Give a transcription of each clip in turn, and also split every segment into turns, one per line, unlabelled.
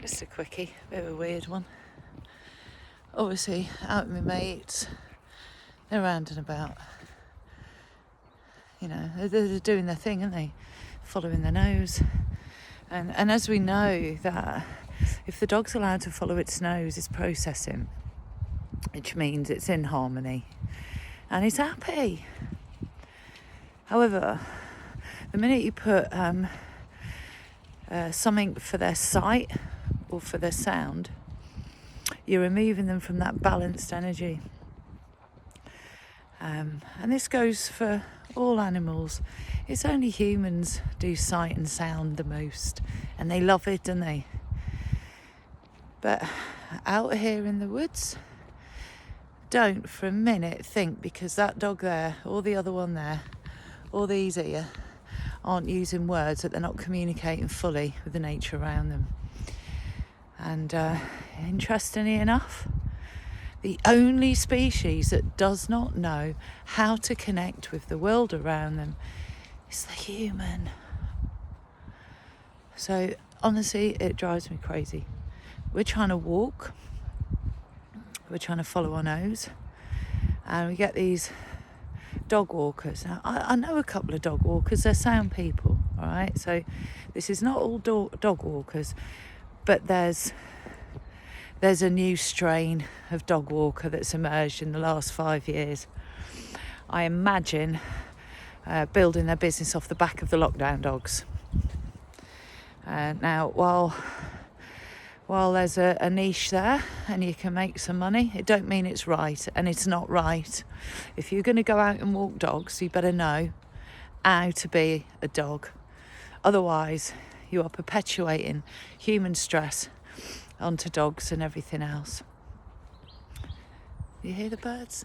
Just a quickie, bit of a weird one. Obviously, out with my mates, they're round and about. You know, they're doing their thing, aren't they? Following their nose. And as we know that if the dog's allowed to follow its nose, it's processing, which means it's in harmony and it's happy. However, the minute you put something for their sight or for their sound, you're removing them from that balanced energy. And this goes for all animals. It's only humans do sight and sound the most, and they love it, don't they? But out here in the woods, don't for a minute think because that dog there, or the other one there, or these here, aren't using words that they're not communicating fully with the nature around them. And interestingly enough, the only species that does not know how to connect with the world around them is the human. So honestly, it drives me crazy. We're trying to walk, we're trying to follow our nose, and we get these dog walkers. Now, I know a couple of dog walkers, they're sound people, all right? So this is not all dog walkers, but there's a new strain of dog walker that's emerged in the last 5 years. I imagine building their business off the back of the lockdown dogs. Now, while there's a niche there and you can make some money, it don't mean it's right, and it's not right. If you're going to go out and walk dogs, you better know how to be a dog. Otherwise, you are perpetuating human stress onto dogs and everything else. You hear the birds?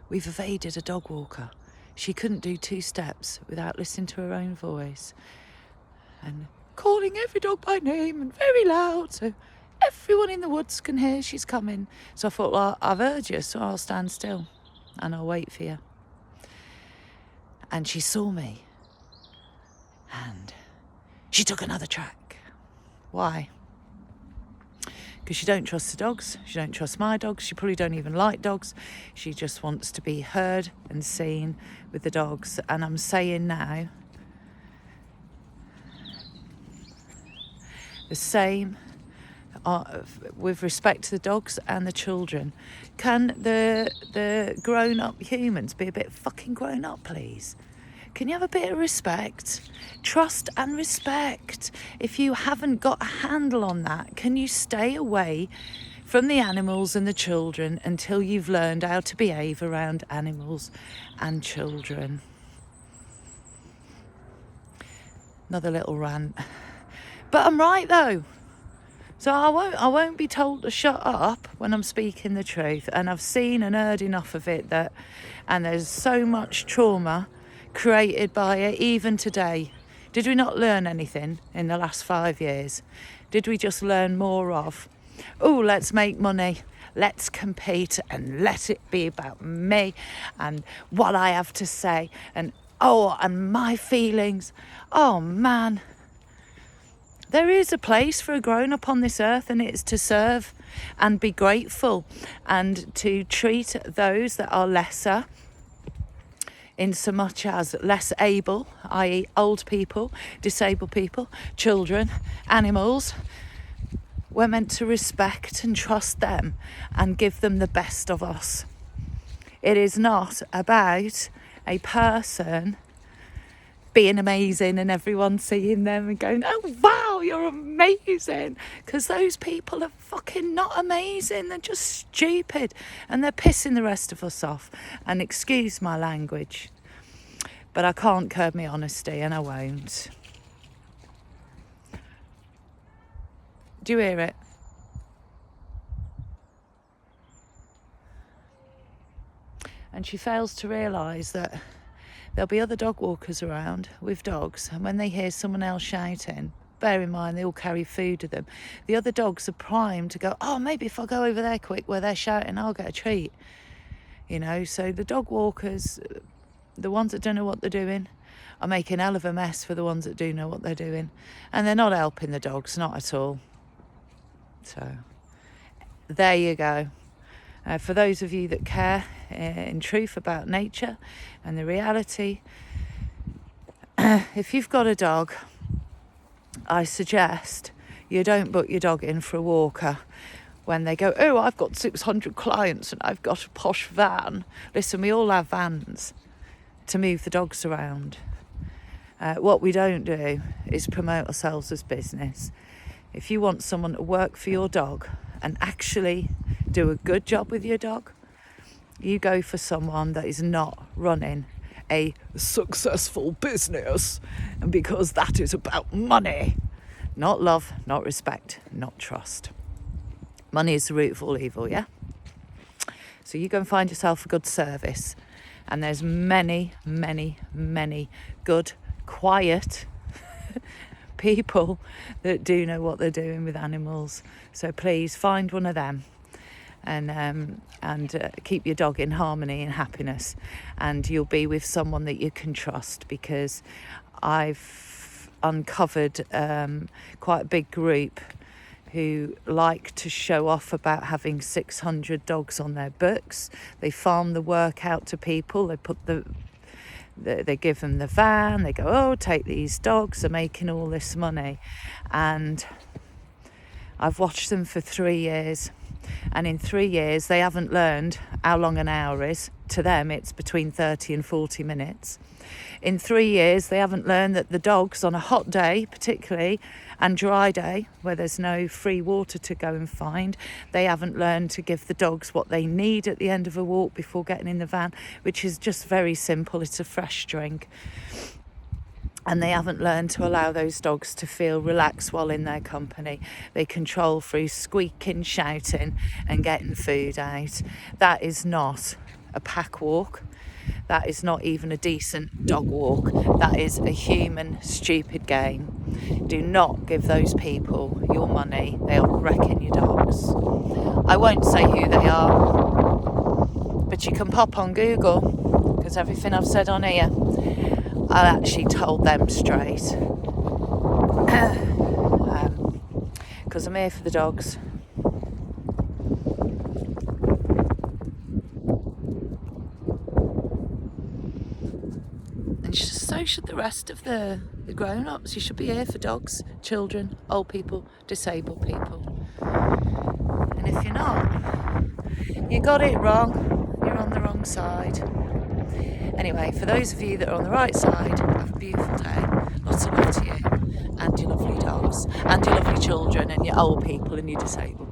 We've evaded a dog walker. She couldn't do 2 steps without listening to her own voice and calling every dog by name and very loud so everyone in the woods can hear she's coming. So I thought, well, I've heard you, so I'll stand still and I'll wait for you. And she saw me and she took another track. Why? Because she don't trust the dogs, she don't trust my dogs, she probably don't even like dogs. She just wants to be heard and seen with the dogs. And I'm saying now, the same with respect to the dogs and the children. Can the grown-up humans be a bit fucking grown up, please? Can you have a bit of respect? Trust and respect. If you haven't got a handle on that, can you stay away from the animals and the children until you've learned how to behave around animals and children? Another little rant. But I'm right though. So I won't be told to shut up when I'm speaking the truth. And I've seen and heard enough of it and there's so much trauma created by it even today. Did we not learn anything in the last 5 years? Did we just learn more of, oh, let's make money, let's compete, and let it be about me and what I have to say, and my feelings? Oh man, there is a place for a grown-up on this earth, and it's to serve and be grateful and to treat those that are lesser in so much as less able, i.e. old people, disabled people, children, animals. We're meant to respect and trust them and give them the best of us. It is not about a person being amazing and everyone seeing them and going, oh wow, you're amazing, because those people are fucking not amazing. They're just stupid and they're pissing the rest of us off. And excuse my language, but I can't curb my honesty, and I won't. Do you hear it? And she fails to realise that there'll be other dog walkers around with dogs, and when they hear someone else shouting, bear in mind they all carry food with them, the other dogs are primed to go, oh, maybe if I go over there quick where they're shouting, I'll get a treat. You know, so the dog walkers, the ones that don't know what they're doing, are making hell of a mess for the ones that do know what they're doing. And they're not helping the dogs, not at all. So there you go. For those of you that care in truth about nature and the reality, if you've got a dog, I suggest you don't book your dog in for a walker when they go, oh, I've got 600 clients and I've got a posh van. Listen, we all have vans to move the dogs around. What we don't do is promote ourselves as business. If you want someone to work for your dog and actually do a good job with your dog, you go for someone that is not running a successful business, and because that is about money, not love, not respect, not trust. Money is the root of all evil, yeah? So you go and find yourself a good service, and there's many, many, many good, quiet people that do know what they're doing with animals. So please find one of them and keep your dog in harmony and happiness, and you'll be with someone that you can trust, because I've uncovered quite a big group who like to show off about having 600 dogs on their books. They farm the work out to people. They give them the van. They go, oh, take these dogs. They're making all this money. And I've watched them for 3 years. And in 3 years, they haven't learned how long an hour is. To them, it's between 30 and 40 minutes. In 3 years, they haven't learned that the dogs, on a hot day particularly, and dry day, where there's no free water to go and find, they haven't learned to give the dogs what they need at the end of a walk before getting in the van, which is just very simple. It's a fresh drink. And they haven't learned to allow those dogs to feel relaxed while in their company. They control through squeaking, shouting, and getting food out. That is not a pack walk. That is not even a decent dog walk. That is a human, stupid game. Do not give those people your money. They are wrecking your dogs. I won't say who they are, but you can pop on Google, because everything I've said on here, I actually told them straight. Because I'm here for the dogs. And so should the rest of the grown-ups. You should be here for dogs, children, old people, disabled people. And if you're not, you got it wrong. You're on the wrong side. Anyway, for those of you that are on the right side, have a beautiful day. Lots of love to you and your lovely dogs and your lovely children and your old people and your disabled